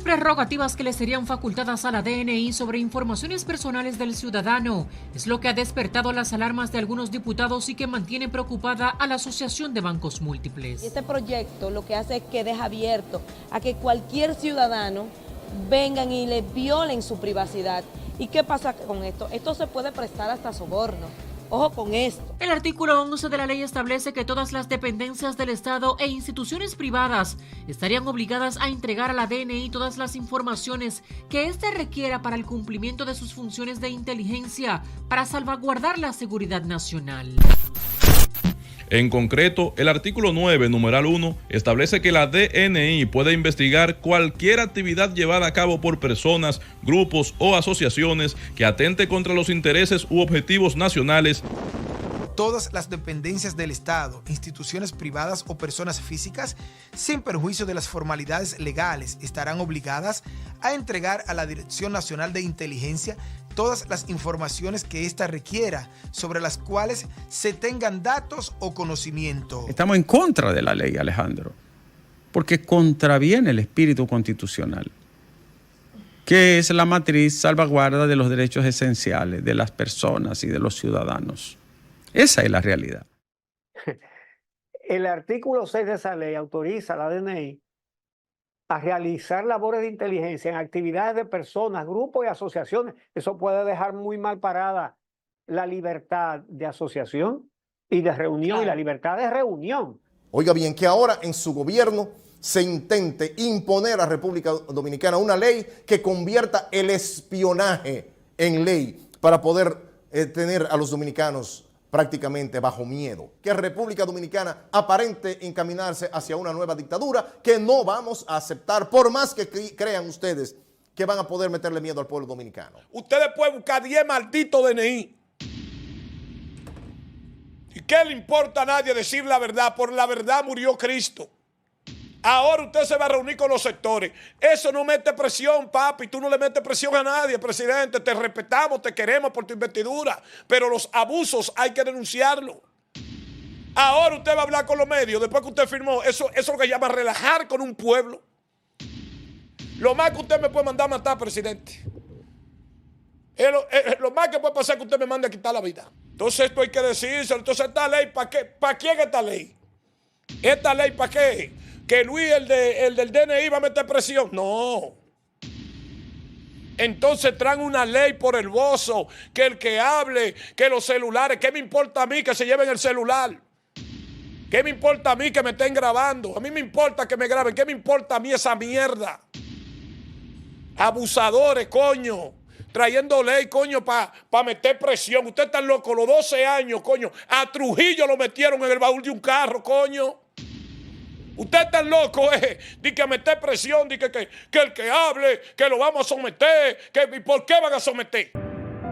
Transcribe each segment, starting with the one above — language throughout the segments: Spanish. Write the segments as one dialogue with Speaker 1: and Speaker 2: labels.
Speaker 1: prerrogativas que le serían facultadas a la DNI sobre informaciones personales del ciudadano es lo que ha despertado las alarmas de algunos diputados y que mantiene preocupada a la Asociación de Bancos Múltiples.
Speaker 2: Este proyecto lo que hace es que deja abierto a que cualquier ciudadano vengan y le violen su privacidad. ¿Y qué pasa con esto? Esto se puede prestar hasta soborno. Ojo con esto.
Speaker 1: El artículo 11 de la ley establece que todas las dependencias del Estado e instituciones privadas estarían obligadas a entregar a la DNI todas las informaciones que éste requiera para el cumplimiento de sus funciones de inteligencia para salvaguardar la seguridad nacional.
Speaker 3: En concreto, el artículo 9, numeral 1, establece que la DNI puede investigar cualquier actividad llevada a cabo por personas, grupos o asociaciones que atente contra los intereses u objetivos nacionales.
Speaker 4: Todas las dependencias del Estado, instituciones privadas o personas físicas, sin perjuicio de las formalidades legales, estarán obligadas a entregar a la Dirección Nacional de Inteligencia todas las informaciones que ésta requiera, sobre las cuales se tengan datos o conocimiento.
Speaker 5: Estamos en contra de la ley, Alejandro, porque contraviene el espíritu constitucional, que es la matriz salvaguarda de los derechos esenciales de las personas y de los ciudadanos. Esa es la realidad.
Speaker 6: El artículo 6 de esa ley autoriza a la DNI a realizar labores de inteligencia en actividades de personas, grupos y asociaciones. Eso puede dejar muy mal parada la libertad de asociación y de reunión, y la libertad de reunión.
Speaker 7: Oiga bien, que ahora en su gobierno se intente imponer a República Dominicana una ley que convierta el espionaje en ley para poder tener a los dominicanos prácticamente bajo miedo. Que República Dominicana aparente encaminarse hacia una nueva dictadura que no vamos a aceptar, por más que crean ustedes que van a poder meterle miedo al pueblo dominicano.
Speaker 8: Ustedes pueden buscar 10 malditos DNI. ¿Y qué le importa a nadie decir la verdad? Por la verdad murió Cristo. Ahora usted se va a reunir con los sectores. Eso no mete presión, papi. Tú no le metes presión a nadie, presidente. Te respetamos, te queremos por tu investidura. Pero los abusos hay que denunciarlos. Ahora usted va a hablar con los medios. Después que usted firmó, eso es lo que llama relajar con un pueblo. Lo más que usted me puede mandar a matar, presidente. Lo más que puede pasar es que usted me mande a quitar la vida. Entonces esto hay que decírselo. Entonces esta ley, ¿para qué? ¿Para quién esta ley? ¿Esta ley para qué? ¿Que Luis, el del DNI, va a meter presión? No. Entonces traen una ley por el bozo, que el que hable, que los celulares, ¿qué me importa a mí que se lleven el celular? ¿Qué me importa a mí que me estén grabando? A mí me importa que me graben, ¿qué me importa a mí esa mierda? Abusadores, coño, trayendo ley, coño, para meter presión. Usted está loco, los 12 años, coño, a Trujillo lo metieron en el baúl de un carro, coño. Usted está loco, de que a meter presión, de que el que hable, que lo vamos a someter, ¿y por qué van a someter?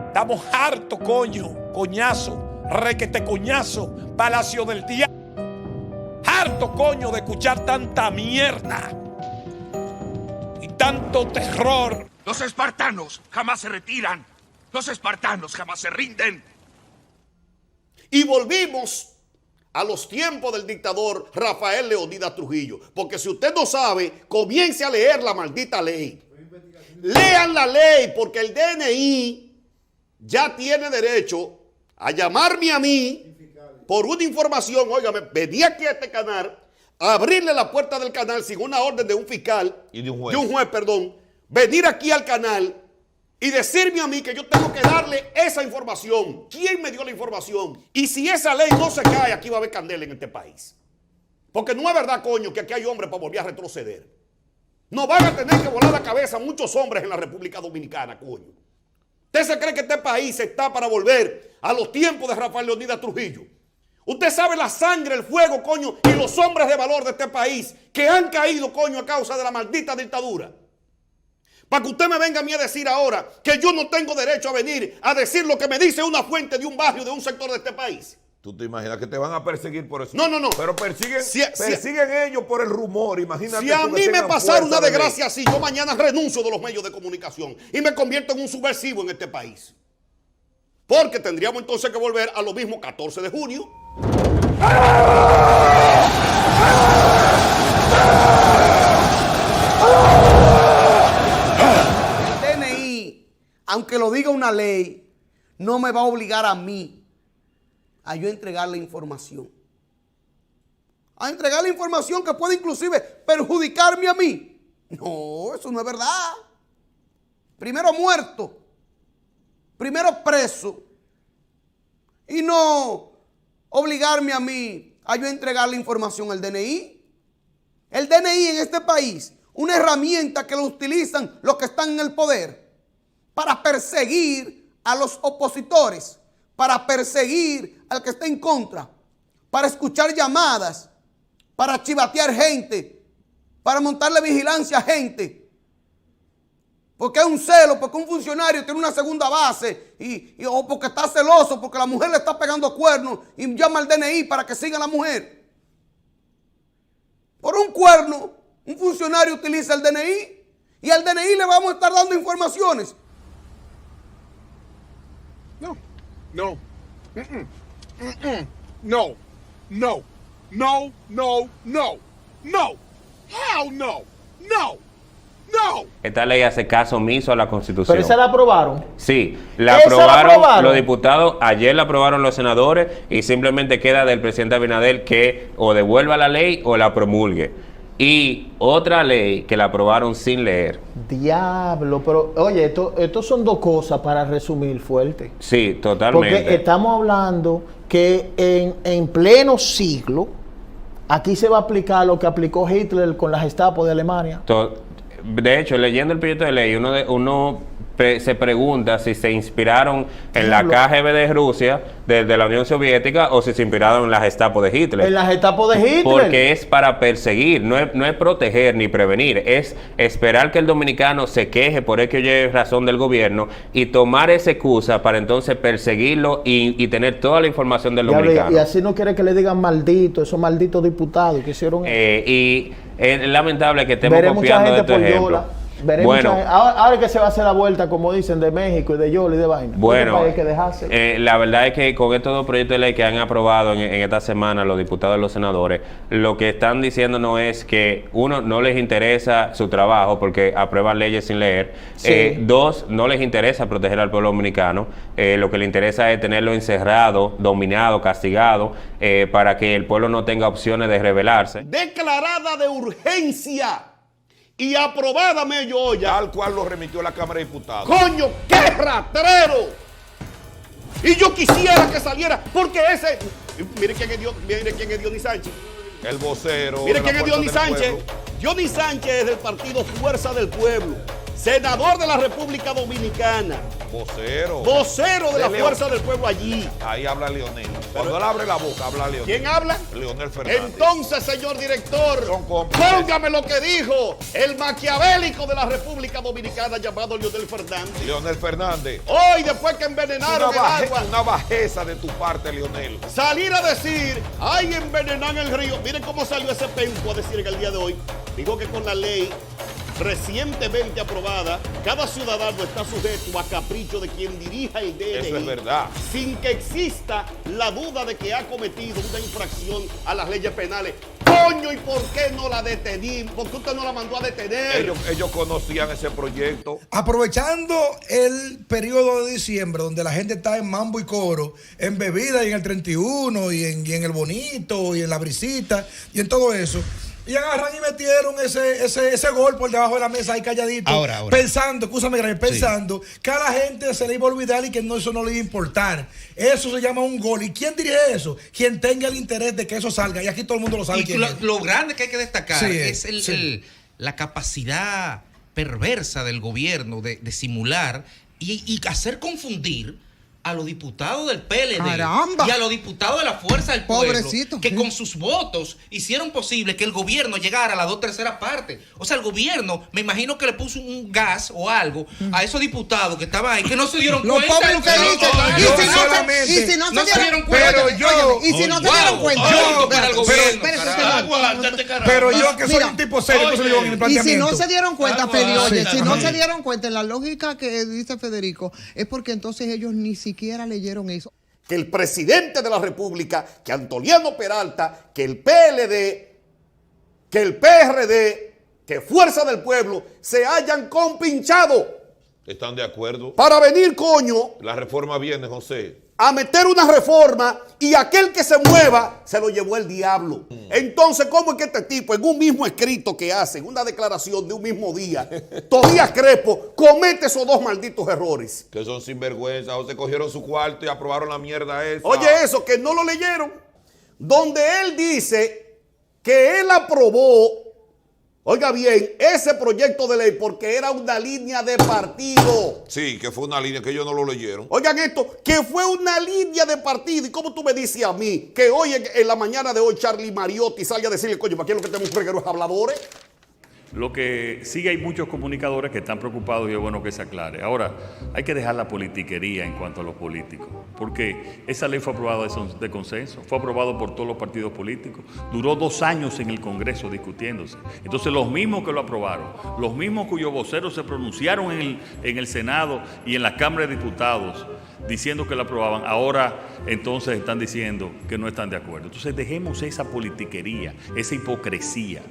Speaker 8: Estamos hartos, coño, coñazo, requete coñazo, Palacio del Diablo. Harto, coño, de escuchar tanta mierda y tanto terror.
Speaker 9: Los espartanos jamás se retiran, los espartanos jamás se rinden.
Speaker 7: Y volvimos a los tiempos del dictador Rafael Leónidas Trujillo. Porque si usted no sabe, comience a leer la maldita ley. Lean la ley, porque el DNI ya tiene derecho a llamarme a mí por una información. Óigame, vení aquí a este canal, a abrirle la puerta del canal sin una orden de un fiscal,
Speaker 9: Y de un
Speaker 7: juez, venir aquí al canal y decirme a mí que yo tengo que darle esa información. ¿Quién me dio la información? Y si esa ley no se cae, aquí va a haber candela en este país. Porque no es verdad, coño, que aquí hay hombres para volver a retroceder. No van a tener que volar la cabeza muchos hombres en la República Dominicana, coño. ¿Usted se cree que este país está para volver a los tiempos de Rafael Leónidas Trujillo? Usted sabe la sangre, el fuego, coño, y los hombres de valor de este país que han caído, coño, a causa de la maldita dictadura. Para que usted me venga a mí a decir ahora que yo no tengo derecho a venir a decir lo que me dice una fuente de un barrio, de un sector de este país.
Speaker 9: ¿Tú te imaginas que te van a perseguir por eso?
Speaker 7: No.
Speaker 9: Pero persiguen ellos por el rumor, imagínate.
Speaker 7: Si a mí me pasara una desgracia así, yo mañana renuncio de los medios de comunicación y me convierto en un subversivo en este país. Porque tendríamos entonces que volver a lo mismo 14 de junio.
Speaker 10: aunque lo diga una ley, no me va a obligar a mí a yo entregar la información. A entregar la información que puede inclusive perjudicarme a mí. No, eso no es verdad. Primero muerto, primero preso, y no obligarme a mí a yo entregar la información al DNI. El DNI en este país, una herramienta que lo utilizan los que están en el poder para perseguir a los opositores, para perseguir al que está en contra, para escuchar llamadas, para chivatear gente, para montarle vigilancia a gente. Porque es un celo, porque un funcionario tiene una segunda base o porque está celoso, porque la mujer le está pegando cuernos y llama al DNI para que siga a la mujer. Por un cuerno, un funcionario utiliza el DNI y al DNI le vamos a estar dando informaciones.
Speaker 8: No, no, no, no, no, no, no, no, hell no, no. No.
Speaker 11: Esta ley hace caso omiso a la Constitución.
Speaker 12: ¿Pero esa la aprobaron?
Speaker 11: Sí, la aprobaron los diputados, ayer la aprobaron los senadores y simplemente queda del presidente Abinader que o devuelva la ley o la promulgue. Y otra ley que la aprobaron sin leer.
Speaker 12: Diablo, pero oye, esto son dos cosas para resumir fuerte.
Speaker 11: Sí, totalmente.
Speaker 12: Porque estamos hablando que en pleno siglo, aquí se va a aplicar lo que aplicó Hitler con la Gestapo de Alemania.
Speaker 11: De hecho, leyendo el proyecto de ley, uno se pregunta si se inspiraron en la KGB de Rusia, de la Unión Soviética, o si se inspiraron en la Gestapo de Hitler.
Speaker 12: En la Gestapo de Hitler.
Speaker 11: Porque es para perseguir, no es proteger ni prevenir, es esperar que el dominicano se queje por el que oye razón del gobierno y tomar esa excusa para entonces perseguirlo y tener toda la información del dominicano.
Speaker 12: Y así no quiere que le digan maldito, esos malditos diputados que hicieron eso.
Speaker 11: Y es lamentable que estemos copiando de estos ejemplos.
Speaker 12: Bueno, ahora que se va a hacer la vuelta, como dicen, de México y de Yoli y de vaina.
Speaker 11: Bueno,
Speaker 12: hay que dejarse.
Speaker 11: La verdad es que con estos dos proyectos de ley que han aprobado en esta semana los diputados y los senadores, lo que están diciéndonos es que, uno, no les interesa su trabajo porque aprueban leyes sin leer. Sí. Dos, no les interesa proteger al pueblo dominicano. Lo que les interesa es tenerlo encerrado, dominado, castigado, para que el pueblo no tenga opciones de rebelarse.
Speaker 7: Declarada de urgencia y aprobada Mello Oya.
Speaker 8: Tal cual lo remitió la Cámara de Diputados.
Speaker 7: ¡Coño, qué rastrero! Y yo quisiera que saliera, porque ese... Mire quién es Dionis Sánchez.
Speaker 8: El vocero.
Speaker 7: Mire quién es Dionis Sánchez. Dionis Sánchez es del partido Fuerza del Pueblo, senador de la República Dominicana.
Speaker 8: Vocero.
Speaker 7: Vocero de la Fuerza del Pueblo allí.
Speaker 8: Ahí habla Leonel. Cuando él abre la boca, habla Leonel.
Speaker 7: ¿Quién habla?
Speaker 8: Leonel Fernández.
Speaker 7: Entonces, señor director, póngame lo que dijo el maquiavélico de la República Dominicana llamado Leonel Fernández.
Speaker 8: Leonel Fernández.
Speaker 7: Hoy, después que envenenaron el agua.
Speaker 8: Una bajeza de tu parte, Leonel.
Speaker 7: Salir a decir, ay, envenenan el río. Miren cómo salió ese penco a decir en el día de hoy. Dijo que con la ley recientemente aprobada, cada ciudadano está sujeto a capricho de quien dirija el DNI.
Speaker 8: Eso es verdad.
Speaker 7: Sin que exista la duda de que ha cometido una infracción a las leyes penales. Coño, ¿y por qué no la detenimos? ¿Por qué usted no la mandó a detener?
Speaker 8: Ellos conocían ese proyecto.
Speaker 13: Aprovechando el periodo de diciembre, donde la gente está en mambo y coro, en bebida y en el 31, y en el bonito, y en la brisita, y en todo eso. Y agarran y metieron ese gol por debajo de la mesa ahí calladito. Ahora. Pensando, pensando que a la gente se le iba a olvidar y que eso no le iba a importar. Eso se llama un gol. ¿Y quién dirige eso? Quien tenga el interés de que eso salga. Y aquí todo el mundo lo sabe.
Speaker 14: Y lo grande que hay que destacar es la capacidad perversa del gobierno de simular y hacer confundir a los diputados del PLD. ¡Caramba! Y a los diputados de la Fuerza del Pueblo, que con sus votos hicieron posible que el gobierno llegara a las 2/3 partes. O sea, el gobierno, me imagino que le puso un gas o algo a esos diputados que estaban ahí, que no se dieron cuenta.
Speaker 15: Y si no se dieron cuenta. Y si no se dieron cuenta.
Speaker 13: Pero yo que soy un tipo serio, no se dio en el planteamiento.
Speaker 15: Y si no se dieron cuenta, Feli, oye, si no se dieron cuenta, en la lógica que dice Federico, es porque entonces ellos ni siquiera leyeron eso.
Speaker 7: Que el presidente de la República, que Antoliano Peralta, que el PLD, que el PRD, que Fuerza del Pueblo se hayan compinchado
Speaker 16: ¿Están de acuerdo?
Speaker 7: Para venir, coño,
Speaker 16: La reforma viene, José.
Speaker 7: a meter una reforma y aquel que se mueva se lo llevó el diablo. Entonces, ¿cómo es que este tipo, en un mismo escrito que hace, en una declaración de un mismo día, Tobías Crespo comete esos dos malditos errores?
Speaker 16: Que son sinvergüenza. José, cogieron su cuarto y aprobaron la mierda esa.
Speaker 7: Oye, eso, que no lo leyeron. Donde él dice que él aprobó, oiga bien, ese proyecto de ley porque era una línea de partido.
Speaker 16: Sí, que fue una línea que ellos no lo leyeron.
Speaker 7: Oigan esto, que fue una línea de partido. ¿Y cómo tú me dices a mí que hoy, en la mañana de hoy, Charlie Mariotti salga a decirle, coño, ¿para qué es lo que tenemos un reguero de habladores?
Speaker 17: Lo que sí hay muchos comunicadores que están preocupados y es bueno que se aclare. Ahora, hay que dejar la politiquería en cuanto a los políticos, porque esa ley fue aprobada de consenso, fue aprobado por todos los partidos políticos, duró 2 años en el Congreso discutiéndose. Entonces, los mismos que lo aprobaron, los mismos cuyos voceros se pronunciaron en el Senado y en la Cámara de Diputados diciendo que la aprobaban, ahora entonces están diciendo que no están de acuerdo. Entonces, dejemos esa politiquería, esa hipocresía.